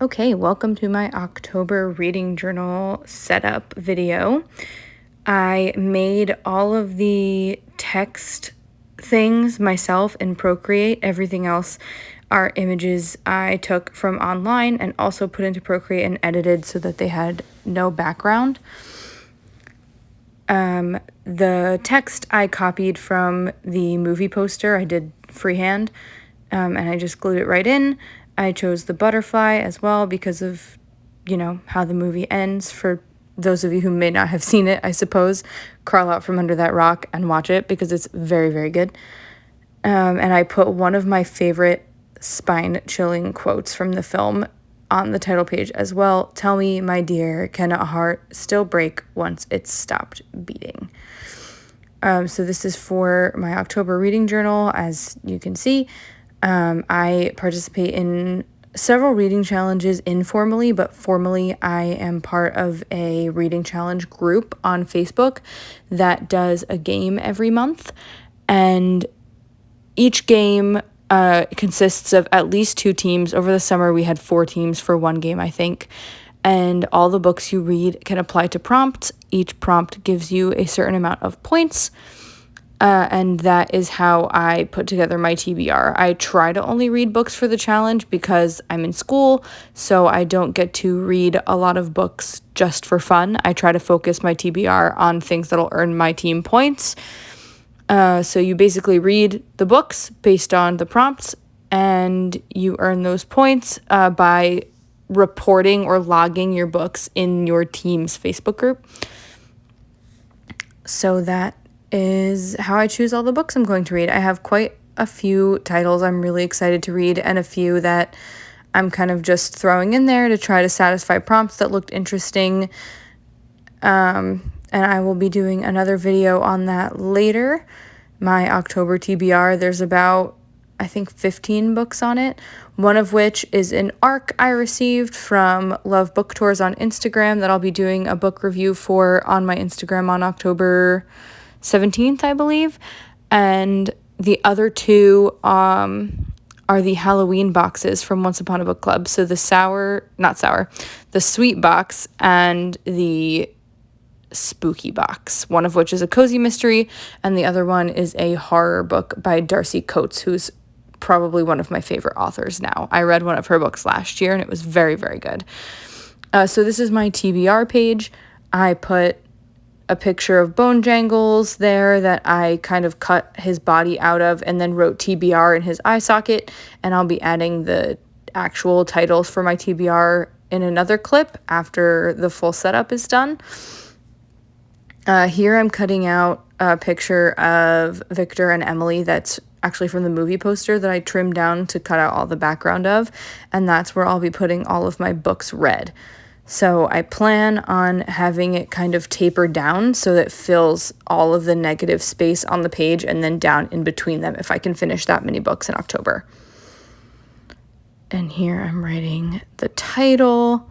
Okay, welcome to my October reading journal setup video. I made all of the text things myself in Procreate. Everything else are images I took from online and also put into Procreate and edited so that they had no background. The text I copied from the movie poster. I did freehand, and I just glued it right in. I chose the butterfly as well because of, how the movie ends. For those of you who may not have seen it, I suppose, crawl out from under that rock and watch it because it's very, very good. And I put one of my favorite spine-chilling quotes from the film on the title page as well. Tell me, my dear, can a heart still break once it's stopped beating? So this is for my October reading journal. As you can see, I participate in several reading challenges informally, but formally I am part of a reading challenge group on Facebook that does a game every month. And each game consists of at least 2 teams. Over the summer, we had 4 teams for one game, I think. And all the books you read can apply to prompts. Each prompt gives you a certain amount of points. And that is how I put together my TBR. I try to only read books for the challenge because I'm in school, so I don't get to read a lot of books just for fun. I try to focus my TBR on things that'll earn my team points. So you basically read the books based on the prompts, and you earn those points by reporting or logging your books in your team's Facebook group. So that is how I choose all the books I'm going to read. I have quite a few titles I'm really excited to read and a few that I'm kind of just throwing in there to try to satisfy prompts that looked interesting. And I will be doing another video on that later. My October TBR, there's about, I think, 15 books on it, one of which is an ARC I received from Love Book Tours on Instagram that I'll be doing a book review for on my Instagram on October 17th, I believe. And the other 2 are the Halloween boxes from Once Upon a Book Club. So the the sweet box and the spooky box, one of which is a cozy mystery, and the other one is a horror book by Darcy Coates, who's probably one of my favorite authors now. I read one of her books last year, and it was very, very good. So this is my TBR page. I put a picture of Bone Jangles there that I kind of cut his body out of and then wrote TBR in his eye socket, and I'll be adding the actual titles for my TBR in another clip after the full setup is done. Here I'm cutting out a picture of Victor and Emily that's actually from the movie poster that I trimmed down to cut out all the background of, and that's where I'll be putting all of my books read. So I plan on having it kind of taper down so that it fills all of the negative space on the page and then down in between them if I can finish that many books in October. And here I'm writing the title.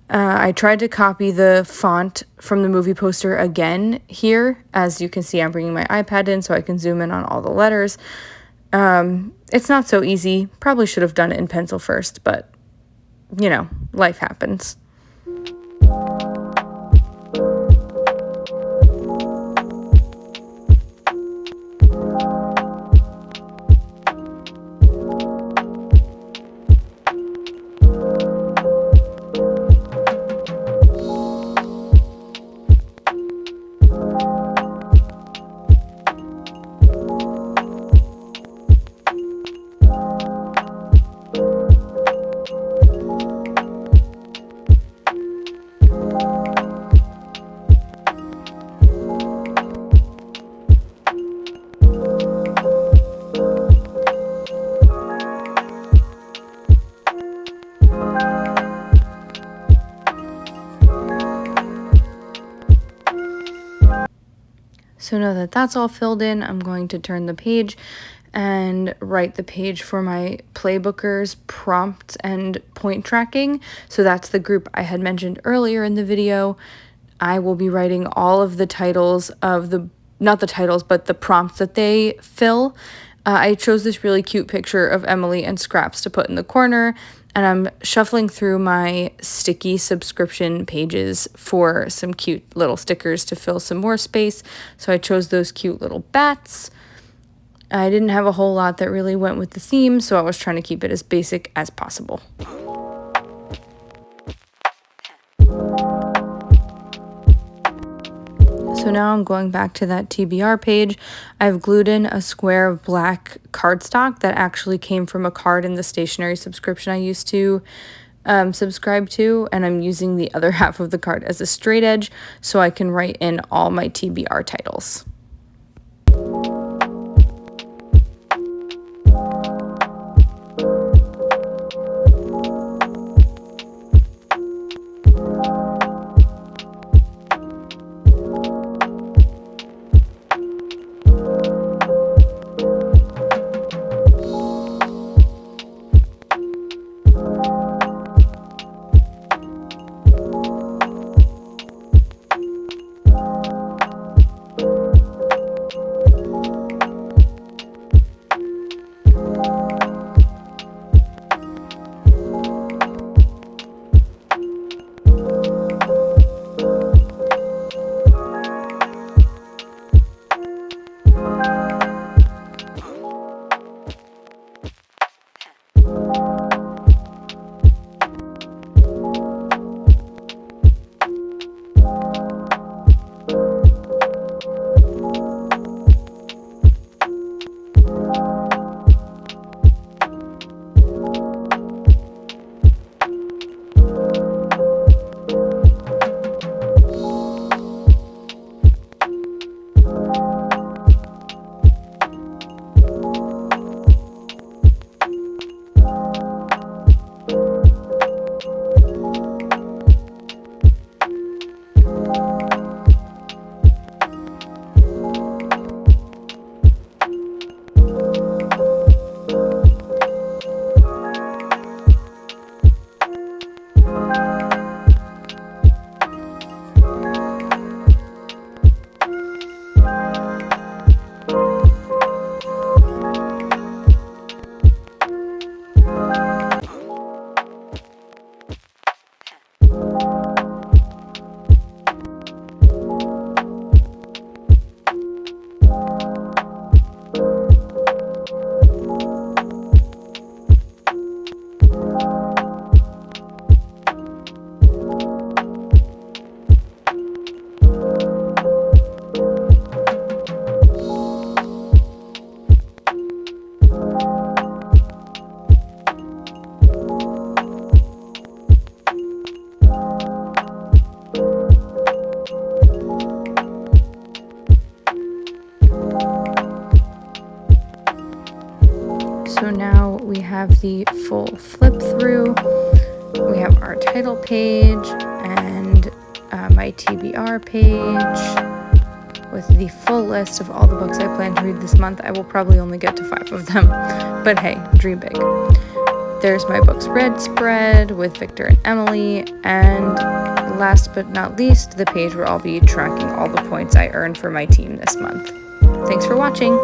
I tried to copy the font from the movie poster again here. As you can see, I'm bringing my iPad in so I can zoom in on all the letters. It's not so easy. Probably should have done it in pencil first, but, life happens. So now that that's all filled in, I'm going to turn the page and write the page for my Playbookers prompts and point tracking. So that's the group I had mentioned earlier in the video. I will be writing all of the titles of not the titles, but the prompts that they fill. I chose this really cute picture of Emily and Scraps to put in the corner, and I'm shuffling through my sticky subscription pages for some cute little stickers to fill some more space. So I chose those cute little bats. I didn't have a whole lot that really went with the theme, so I was trying to keep it as basic as possible. So now I'm going back to that TBR page. I've glued in a square of black cardstock that actually came from a card in the stationery subscription I used to subscribe to, and I'm using the other half of the card as a straight edge so I can write in all my TBR titles. So now we have the full flip through. We have our title page and my TBR page with the full list of all the books I plan to read this month. I will probably only get to 5 of them, but hey, dream big. There's my books read spread with Victor and Emily, and last but not least, the page where I'll be tracking all the points I earned for my team this month. Thanks for watching!